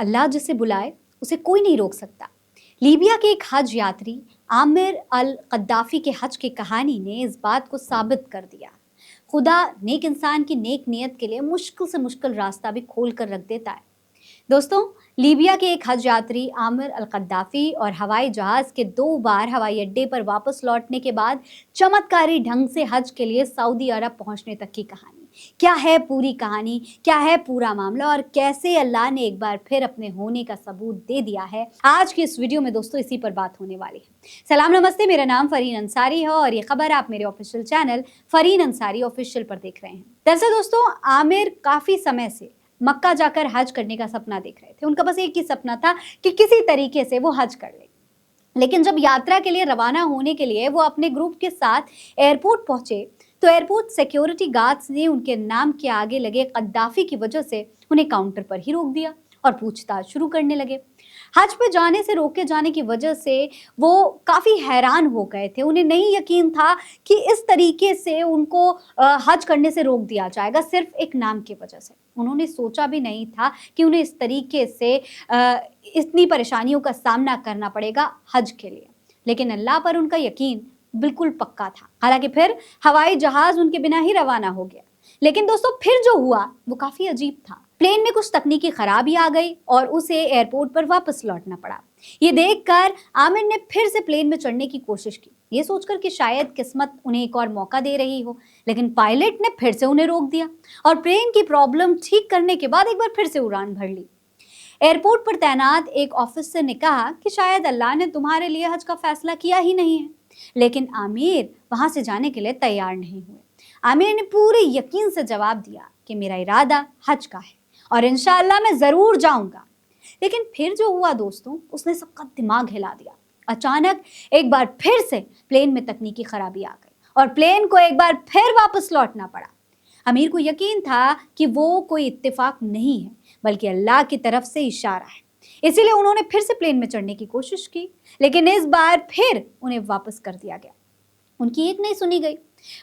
अल्लाह जिसे बुलाए उसे कोई नहीं रोक सकता। लीबिया के एक हज यात्री आमिर अल कद्दाफी के हज की कहानी ने इस बात को साबित कर दिया। खुदा नेक इंसान की नेक नियत के लिए मुश्किल से मुश्किल रास्ता भी खोल कर रख देता है। दोस्तों, लीबिया के एक हज यात्री आमिर अल कद्दाफी और हवाई जहाज के 2 बार हवाई अड्डे पर वापस लौटने के बाद चमत्कारी ढंग से हज के लिए सऊदी अरब पहुंचने तक की कहानी। क्या है पूरी कहानी, क्या है पूरा मामला और कैसे अल्लाह ने एक बार फिर अपने होने का सबूत दे दिया है, आज की इस वीडियो में दोस्तों इसी पर बात होने वाली है। सलाम नमस्ते, मेरा नाम फरीन अंसारी है और ये खबर आप मेरे official channel Fareen Ansari official पर देख रहे हैं। दरअसल दोस्तों, आमिर काफी समय से मक्का जाकर हज करने का सपना देख रहे थे। उनका बस एक ही सपना था कि किसी तरीके से वो हज कर ले। लेकिन जब यात्रा के लिए रवाना होने के लिए वो अपने ग्रुप के साथ एयरपोर्ट पहुंचे तो एयरपोर्ट सिक्योरिटी गार्ड्स ने उनके नाम के आगे लगे कद्दाफी की वजह से उन्हें काउंटर पर ही रोक दिया और पूछताछ शुरू करने लगे। हज पे जाने से रोके जाने की वजह से वो काफ़ी हैरान हो गए थे। उन्हें नहीं यकीन था कि इस तरीके से उनको हज करने से रोक दिया जाएगा सिर्फ एक नाम की वजह से। उन्होंने सोचा भी नहीं था कि उन्हें इस तरीके से इतनी परेशानियों का सामना करना पड़ेगा हज के लिए। लेकिन अल्लाह पर उनका यकीन बिल्कुल पक्का था। हालांकि फिर हवाई जहाज उनके बिना ही रवाना हो गया। लेकिन दोस्तों, फिर जो हुआ वो काफ़ी अजीब था। प्लेन में कुछ तकनीकी खराबी आ गई और उसे एयरपोर्ट पर वापस लौटना पड़ा। ये देखकर आमिर ने फिर से प्लेन में चढ़ने की कोशिश की, ये सोचकर कि शायद किस्मत उन्हें एक और मौका दे रही हो। लेकिन पायलट ने फिर से उन्हें रोक दिया और प्लेन की प्रॉब्लम ठीक करने के बाद एक बार फिर से उड़ान भर ली। एयरपोर्ट पर तैनात एक ऑफिसर ने कहा कि शायद अल्लाह ने तुम्हारे लिए हज का फैसला किया ही नहीं है। लेकिन आमिर वहां से जाने के लिए तैयार नहीं हुए। आमिर ने पूरे यकीन से जवाब दिया कि मेरा इरादा हज का है और इंशाअल्लाह मैं जरूर जाऊंगा। लेकिन फिर जो हुआ दोस्तों, उसने सबका दिमाग हिला दिया। अचानक एक बार फिर से प्लेन में तकनीकी खराबी आ गई और प्लेन को एक बार फिर वापस लौटना पड़ा। आमिर को यकीन था कि वो कोई इत्तेफाक नहीं है बल्कि अल्लाह की तरफ से इशारा है। इसीलिए उन्होंने फिर से प्लेन में चढ़ने की कोशिश की, लेकिन इस बार फिर उन्हें वापस कर दिया गया। उनकी एक नहीं सुनी गई।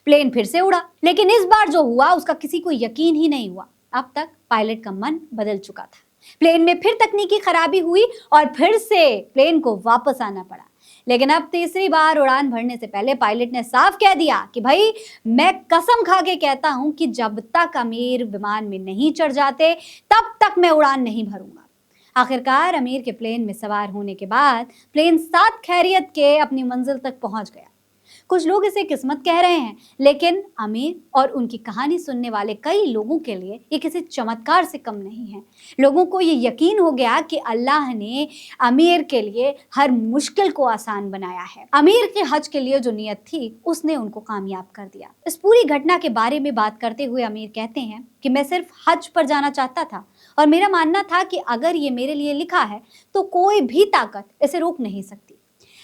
प्लेन फिर से उड़ा, लेकिन इस बार जो हुआ उसका किसी को यकीन ही नहीं हुआ। अब तक पायलट का मन बदल चुका था। प्लेन में फिर तकनीकी खराबी हुई और फिर से प्लेन को वापस आना पड़ा। लेकिन अब तीसरी बार उड़ान भरने से पहले पायलट ने साफ कह दिया कि भाई, मैं कसम खा के कहता हूं कि जब तक अमीर विमान में नहीं चढ़ जाते तब तक मैं उड़ान नहीं भरूंगा। आखिरकार अमीर के प्लेन में सवार होने के बाद प्लेन सात खैरियत के अपनी मंजिल तक पहुंच गया। कुछ लोग इसे किस्मत कह रहे हैं, लेकिन अमीर और उनकी कहानी सुनने वाले कई लोगों के लिए ये किसी चमत्कार से कम नहीं है। लोगों को ये यकीन हो गया कि अल्लाह ने अमीर के लिए हर मुश्किल को आसान बनाया है। अमीर के हज के लिए जो नियत थी उसने उनको कामयाब कर दिया। इस पूरी घटना के बारे में बात करते हुए अमीर कहते हैं कि मैं सिर्फ हज पर जाना चाहता था और मेरा मानना था कि अगर ये मेरे लिए लिखा है तो कोई भी ताकत इसे रोक नहीं सकती।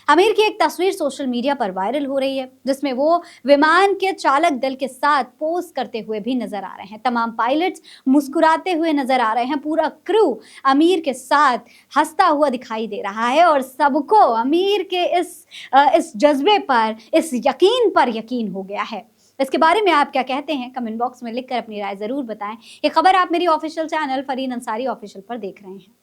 आमिर की एक तस्वीर सोशल मीडिया पर वायरल हो रही है जिसमें वो विमान के चालक दल के साथ पोज करते हुए भी नजर आ रहे हैं। तमाम पायलट्स मुस्कुराते हुए नजर आ रहे हैं। पूरा क्रू आमिर के साथ हंसता हुआ दिखाई दे रहा है और सबको आमिर के इस जज्बे पर, इस यकीन पर यकीन हो गया है। इसके बारे में आप क्या कहते हैं, कमेंट बॉक्स में लिखकर अपनी राय जरूर बताएं। ये खबर आप मेरी official channel Fareen Ansari official पर देख रहे हैं।